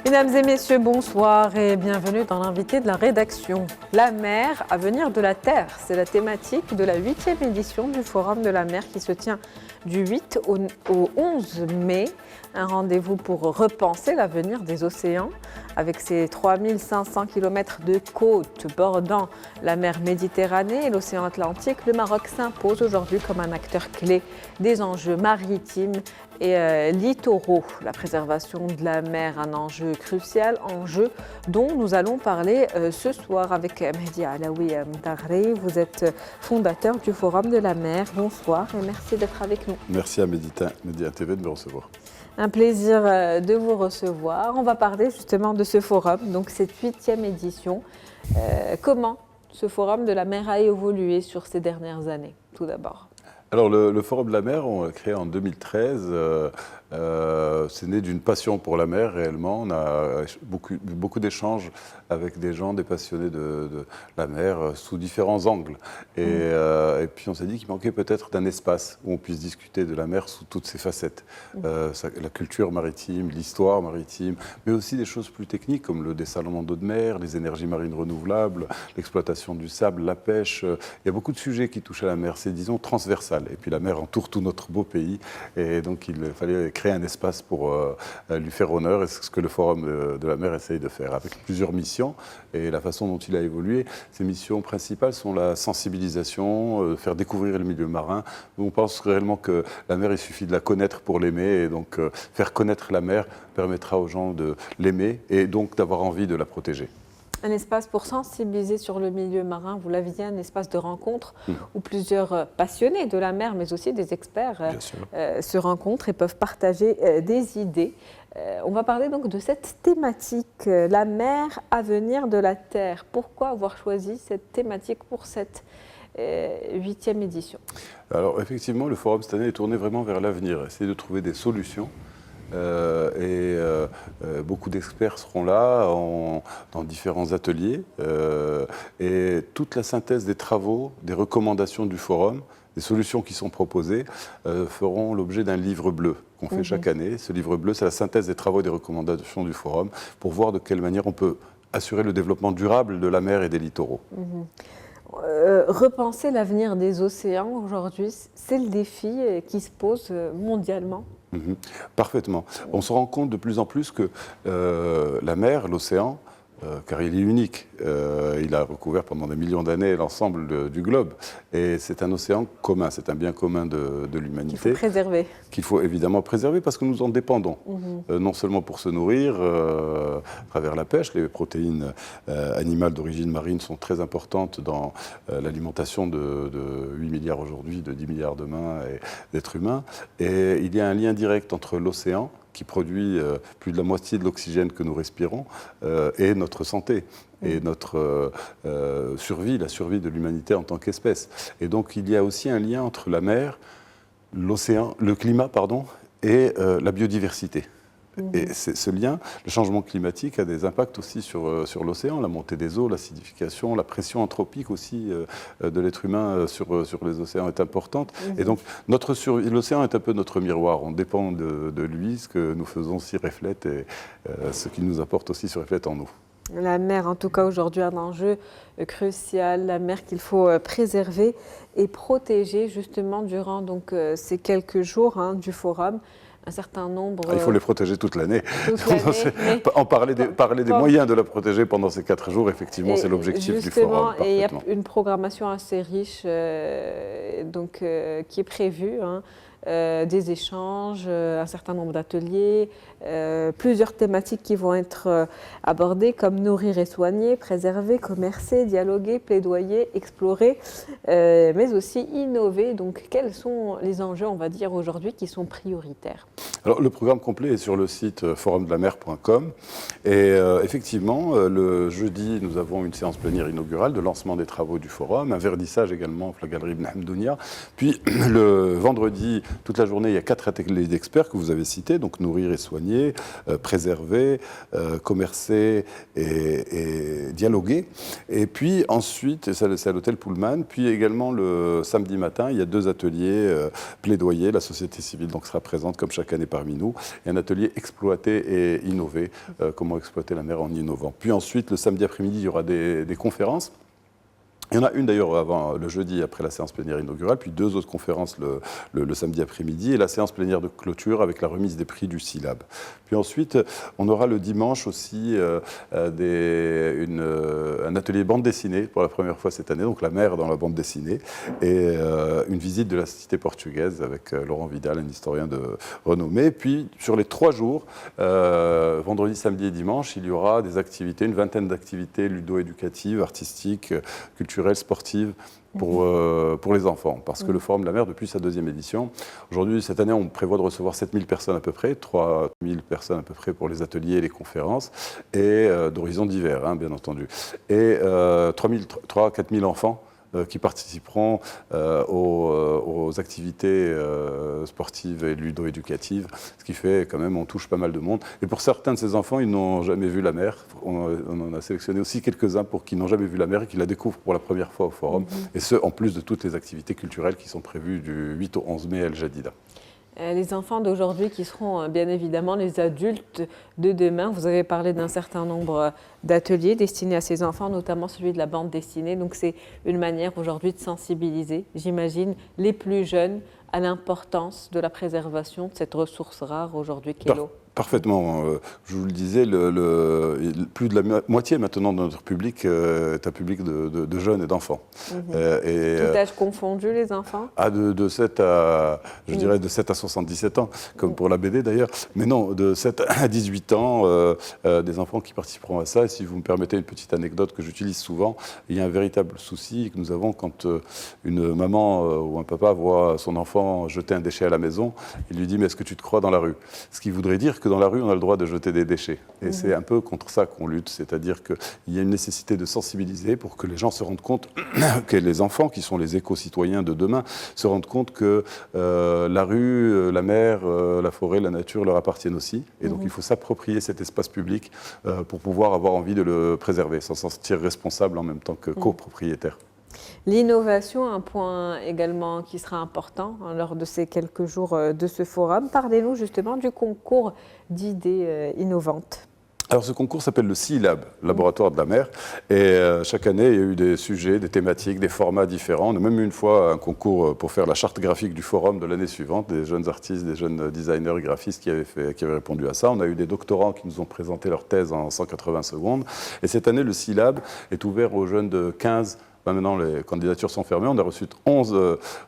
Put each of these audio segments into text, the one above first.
Mesdames et messieurs, bonsoir et bienvenue dans l'invité de la rédaction. La mer, avenir de la Terre, c'est la thématique de la 8e édition du Forum de la mer qui se tient du 8 au 11 mai. Un rendez-vous pour repenser l'avenir des océans. Avec ses 3500 km de côtes bordant la mer Méditerranée et l'océan Atlantique, le Maroc s'impose aujourd'hui comme un acteur clé des enjeux maritimes et littoraux. La préservation de la mer, un enjeu crucial, enjeu dont nous allons parler ce soir avec Mehdi Alaoui Mdaghri. Vous êtes fondateur du Forum de la mer. Bonsoir et merci d'être avec nous. Merci à Média TV de me recevoir. Un plaisir de vous recevoir. On va parler justement de ce forum, donc cette 8e édition. Comment ce Forum de la mer a évolué sur ces dernières années, tout d'abord? Alors le Forum de la mer, on l'a créé en 2013. C'est né d'une passion pour la mer réellement. On a beaucoup d'échanges avec des gens, des passionnés de la mer sous différents angles. Et puis on s'est dit qu'il manquait peut-être d'un espace où on puisse discuter de la mer sous toutes ses facettes. La culture maritime, l'histoire maritime, mais aussi des choses plus techniques comme le dessalement d'eau de mer, les énergies marines renouvelables, l'exploitation du sable, la pêche. Il y a beaucoup de sujets qui touchent à la mer. C'est disons transversal. Et puis la mer entoure tout notre beau pays. Et donc il fallait créer un espace pour lui faire honneur. Et c'est ce que le Forum de la mer essaye de faire avec plusieurs missions. Et la façon dont il a évolué, ses missions principales sont la sensibilisation, faire découvrir le milieu marin. On pense réellement que la mer, il suffit de la connaître pour l'aimer. Et donc faire connaître la mer permettra aux gens de l'aimer et donc d'avoir envie de la protéger. Un espace pour sensibiliser sur le milieu marin, vous l'aviez dit, un espace de rencontre où plusieurs passionnés de la mer, mais aussi des experts se rencontrent et peuvent partager des idées. On va parler donc de cette thématique, la mer, avenir de la Terre. Pourquoi avoir choisi cette thématique pour cette 8e édition? Alors effectivement, le Forum cette année est tourné vraiment vers l'avenir, essayer de trouver des solutions. Beaucoup d'experts seront là dans différents ateliers et toute la synthèse des travaux, des recommandations du forum, des solutions qui sont proposées feront l'objet d'un livre bleu qu'on fait chaque année. Ce livre bleu, c'est la synthèse des travaux et des recommandations du forum pour voir de quelle manière on peut assurer le développement durable de la mer et des littoraux. Repenser l'avenir des océans aujourd'hui, c'est le défi qui se pose mondialement. Parfaitement. On se rend compte de plus en plus que la mer, l'océan, car il est unique, il a recouvert pendant des millions d'années l'ensemble du globe. Et c'est un océan commun, c'est un bien commun de l'humanité. Qu'il faut préserver. Qu'il faut évidemment préserver parce que nous en dépendons. Non seulement pour se nourrir à travers la pêche, les protéines animales d'origine marine sont très importantes dans l'alimentation de 8 milliards aujourd'hui, de 10 milliards demain d'êtres humains. Et il y a un lien direct entre l'océan, qui produit plus de la moitié de l'oxygène que nous respirons, et notre santé, et notre survie, la survie de l'humanité en tant qu'espèce. Et donc il y a aussi un lien entre la mer, l'océan, le climat, et la biodiversité. Et ce lien, le changement climatique a des impacts aussi sur l'océan, la montée des eaux, l'acidification, la pression anthropique aussi de l'être humain sur les océans est importante. Et donc l'océan est un peu notre miroir, on dépend de lui, ce que nous faisons s'y reflète et ce qu'il nous apporte aussi se reflète en nous. La mer, en tout cas aujourd'hui, un enjeu crucial, la mer qu'il faut préserver et protéger justement durant donc, ces quelques jours du forum. Un certain nombre... Il faut les protéger toute l'année. Parler des moyens de la protéger pendant ces 4 jours, effectivement, c'est l'objectif du forum. Et il y a une programmation assez riche qui est prévue. Des échanges, un certain nombre d'ateliers, plusieurs thématiques qui vont être abordées comme nourrir et soigner, préserver, commercer, dialoguer, plaidoyer, explorer, mais aussi innover. Donc quels sont les enjeux, on va dire, aujourd'hui qui sont prioritaires? Alors le programme complet est sur le site forumdelamer.com et effectivement, le jeudi, nous avons une séance plénière inaugurale de lancement des travaux du forum, un vernissage également à la galerie Ibn Hamdounia, puis le vendredi, Toute la journée, il y a 4 ateliers d'experts que vous avez cités, donc nourrir et soigner, préserver, commercer et dialoguer. Et puis ensuite, c'est à l'hôtel Pullman, puis également le samedi matin, il y a 2 ateliers plaidoyer, la société civile donc sera présente comme chaque année parmi nous, et un atelier exploiter et innover, comment exploiter la mer en innovant. Puis ensuite, le samedi après-midi, il y aura des conférences. Il y en a une d'ailleurs avant le jeudi après la séance plénière inaugurale, puis 2 autres conférences le samedi après-midi et la séance plénière de clôture avec la remise des prix du SILAB. Puis ensuite, on aura le dimanche aussi un atelier bande dessinée pour la première fois cette année, donc la mer dans la bande dessinée, et une visite de la cité portugaise avec Laurent Vidal, un historien de renommée. Puis sur les 3 jours, vendredi, samedi et dimanche, il y aura des activités, une vingtaine d'activités ludo-éducatives, artistiques, culturelles, sportives pour les enfants. Parce que le Forum de la mer, depuis sa 2e édition, aujourd'hui, cette année, on prévoit de recevoir 7000 personnes à peu près, 3000 personnes à peu près pour les ateliers et les conférences, et d'horizons divers, bien entendu. Et 4000-4000 enfants qui participeront aux activités sportives et ludo-éducatives, ce qui fait quand même on touche pas mal de monde. Et pour certains de ces enfants, ils n'ont jamais vu la mer. On en a sélectionné aussi quelques-uns pour qui n'ont jamais vu la mer et qui la découvrent pour la première fois au Forum. Et ce, en plus de toutes les activités culturelles qui sont prévues du 8 au 11 mai à El Jadida. Les enfants d'aujourd'hui qui seront bien évidemment les adultes de demain. Vous avez parlé d'un certain nombre d'ateliers destinés à ces enfants, notamment celui de la bande dessinée. Donc c'est une manière aujourd'hui de sensibiliser, j'imagine, les plus jeunes à l'importance de la préservation de cette ressource rare aujourd'hui qu'est l'eau. Parfaitement. Je vous le disais, plus de la moitié maintenant de notre public est un public de jeunes et d'enfants. Tout âge confondu, les enfants de 7 à, je dirais, de 7 à 77 ans, comme pour la BD d'ailleurs. Mais non, de 7 à 18 ans, des enfants qui participeront à ça. Et si vous me permettez une petite anecdote que j'utilise souvent, il y a un véritable souci que nous avons quand une maman ou un papa voit son enfant jeter un déchet à la maison. Il lui dit « Mais est-ce que tu te crois dans la rue ?» Ce qui voudrait dire que dans la rue, on a le droit de jeter des déchets. Et c'est un peu contre ça qu'on lutte, c'est-à-dire qu'il y a une nécessité de sensibiliser pour que les gens se rendent compte, que les enfants, qui sont les éco-citoyens de demain, se rendent compte que la rue, la mer, la forêt, la nature leur appartiennent aussi. Et donc il faut s'approprier cet espace public pour pouvoir avoir envie de le préserver, sans s'en sentir responsable en même temps que copropriétaire. L'innovation, un point également qui sera important lors de ces quelques jours de ce forum. Parlez-nous justement du concours d'idées innovantes. Alors ce concours s'appelle le SILAB, Laboratoire de la mer, et chaque année il y a eu des sujets, des thématiques, des formats différents. On a même eu une fois un concours pour faire la charte graphique du forum de l'année suivante, des jeunes artistes, des jeunes designers et graphistes qui avaient répondu à ça. On a eu des doctorants qui nous ont présenté leur thèse en 180 secondes, et cette année le SILAB est ouvert aux jeunes de 15. Maintenant, les candidatures sont fermées. On a reçu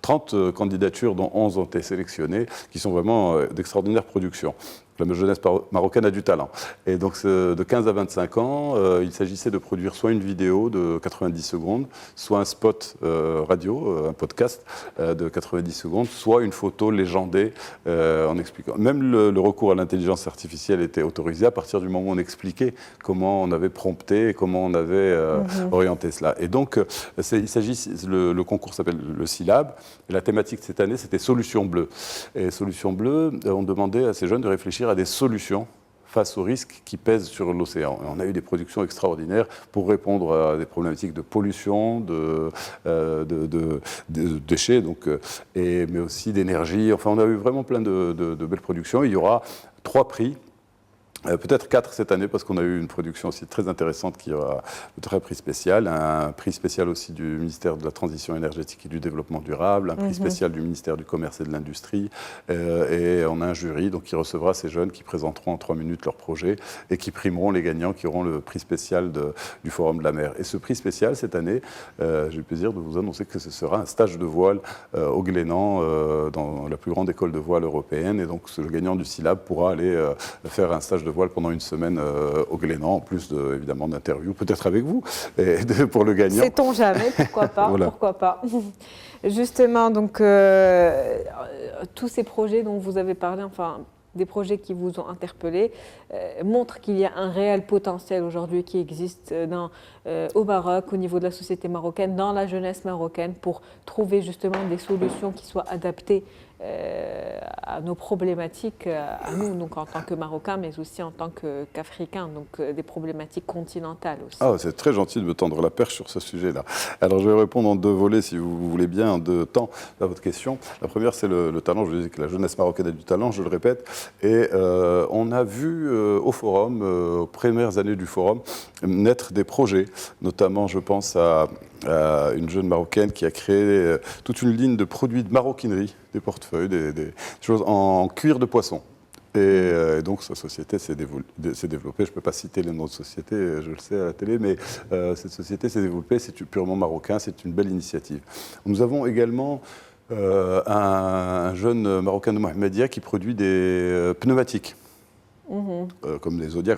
30 candidatures, dont 11 ont été sélectionnées, qui sont vraiment d'extraordinaires productions. La jeunesse marocaine a du talent. Et donc, de 15 à 25 ans, il s'agissait de produire soit une vidéo de 90 secondes, soit un spot radio, un podcast de 90 secondes, soit une photo légendée en expliquant. Même le recours à l'intelligence artificielle était autorisé à partir du moment où on expliquait comment on avait prompté et comment on avait orienté cela. Et donc, le concours s'appelle le SILAB. Et la thématique de cette année, c'était Solution bleue. Et Solution bleue, on demandait à ces jeunes de réfléchir à des solutions face aux risques qui pèsent sur l'océan. On a eu des productions extraordinaires pour répondre à des problématiques de pollution, de déchets, mais aussi d'énergie. Enfin, on a eu vraiment plein de belles productions. Il y aura 3 prix. Peut-être 4 cette année, parce qu'on a eu une production aussi très intéressante qui aura un prix spécial, un prix spécial aussi du ministère de la Transition énergétique et du Développement durable, un prix spécial du ministère du Commerce et de l'Industrie, et on a un jury donc, qui recevra ces jeunes qui présenteront en 3 minutes leur projet et qui primeront les gagnants qui auront le prix spécial du Forum de la mer. Et ce prix spécial, cette année, j'ai le plaisir de vous annoncer que ce sera un stage de voile au Glénan, dans la plus grande école de voile européenne, et donc le gagnant du SILAB pourra aller faire un stage de voile pendant une semaine au Glénan, en plus évidemment d'interviews, peut-être avec vous, pour le gagnant. Sait-on jamais, pourquoi pas, voilà. Pourquoi pas. Justement, donc, tous ces projets dont vous avez parlé, enfin, des projets qui vous ont interpellé, montrent qu'il y a un réel potentiel aujourd'hui qui existe dans au Maroc, au niveau de la société marocaine, dans la jeunesse marocaine, pour trouver justement des solutions qui soient adaptées à nos problématiques, à nous, donc en tant que Marocains, mais aussi en tant qu'Africains, donc des problématiques continentales aussi. Ah, c'est très gentil de me tendre la perche sur ce sujet-là. Alors, je vais répondre en deux volets, si vous voulez bien, en deux temps à votre question. La première, c'est le talent. Je disais que la jeunesse marocaine a du talent, je le répète. Et on a vu au Forum, aux premières années du Forum, naître des projets. Notamment, je pense à une jeune Marocaine qui a créé toute une ligne de produits de maroquinerie, des portefeuilles, des choses en cuir de poisson. Et donc, sa société s'est développée. Je ne peux pas citer les noms de société, je le sais à la télé, mais cette société s'est développée. C'est purement marocain, c'est une belle initiative. Nous avons également un jeune Marocain de Mohamedia qui produit des pneumatiques. Comme des Zodiac,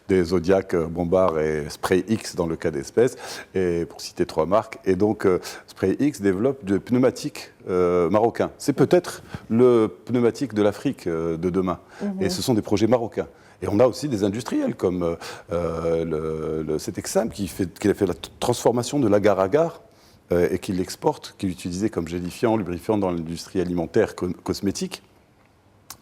des Zodiac, Bombard et Spray X dans le cas d'espèces, et pour citer trois marques. Et donc, Spray X développe des pneumatiques marocains. C'est peut-être le pneumatique de l'Afrique de demain. Et ce sont des projets marocains. Et on a aussi des industriels comme Cetexam qui a fait la transformation de l'agar-agar et qui l'exporte, qui l'utilisait comme gélifiant, lubrifiant dans l'industrie alimentaire cosmétique.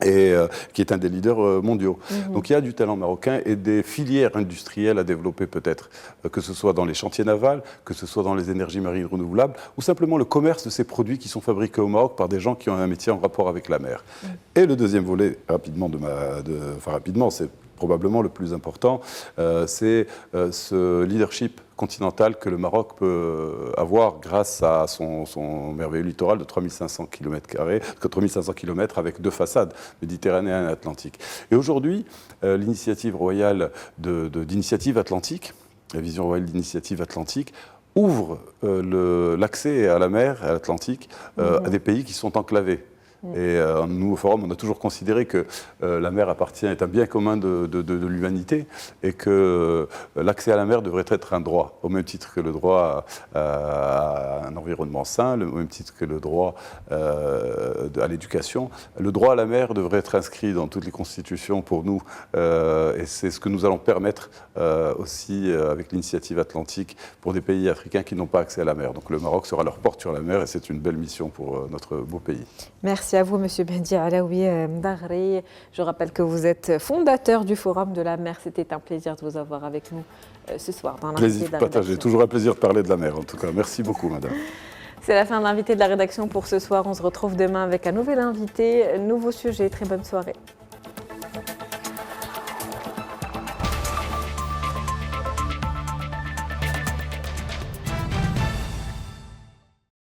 Et qui est un des leaders mondiaux. Donc il y a du talent marocain et des filières industrielles à développer peut-être, que ce soit dans les chantiers navals, que ce soit dans les énergies marines renouvelables, ou simplement le commerce de ces produits qui sont fabriqués au Maroc par des gens qui ont un métier en rapport avec la mer. Et le deuxième volet, rapidement, c'est probablement le plus important, c'est ce leadership continental que le Maroc peut avoir grâce à son merveilleux littoral de 3500 km avec deux façades, méditerranéenne et atlantique. Et aujourd'hui, l'initiative royale d'initiative atlantique, la vision royale d'initiative atlantique, ouvre l'accès à la mer, à l'Atlantique, à des pays qui sont enclavés. Et nous, au Forum, on a toujours considéré que la mer est un bien commun de l'humanité et que l'accès à la mer devrait être un droit, au même titre que le droit à un environnement sain, au même titre que le droit à l'éducation. Le droit à la mer devrait être inscrit dans toutes les constitutions pour nous et c'est ce que nous allons permettre aussi avec l'initiative atlantique pour des pays africains qui n'ont pas accès à la mer. Donc le Maroc sera leur porte sur la mer et c'est une belle mission pour notre beau pays. Merci à vous, Monsieur Mehdi Alaoui Mdaghri. Je rappelle que vous êtes fondateur du Forum de la mer. C'était un plaisir de vous avoir avec nous ce soir dans l'invité de la rédaction. Plaisir partagé, toujours un plaisir de parler de la mer en tout cas. Merci beaucoup, madame. C'est la fin de l'invité de la rédaction pour ce soir. On se retrouve demain avec un nouvel invité, un nouveau sujet. Très bonne soirée.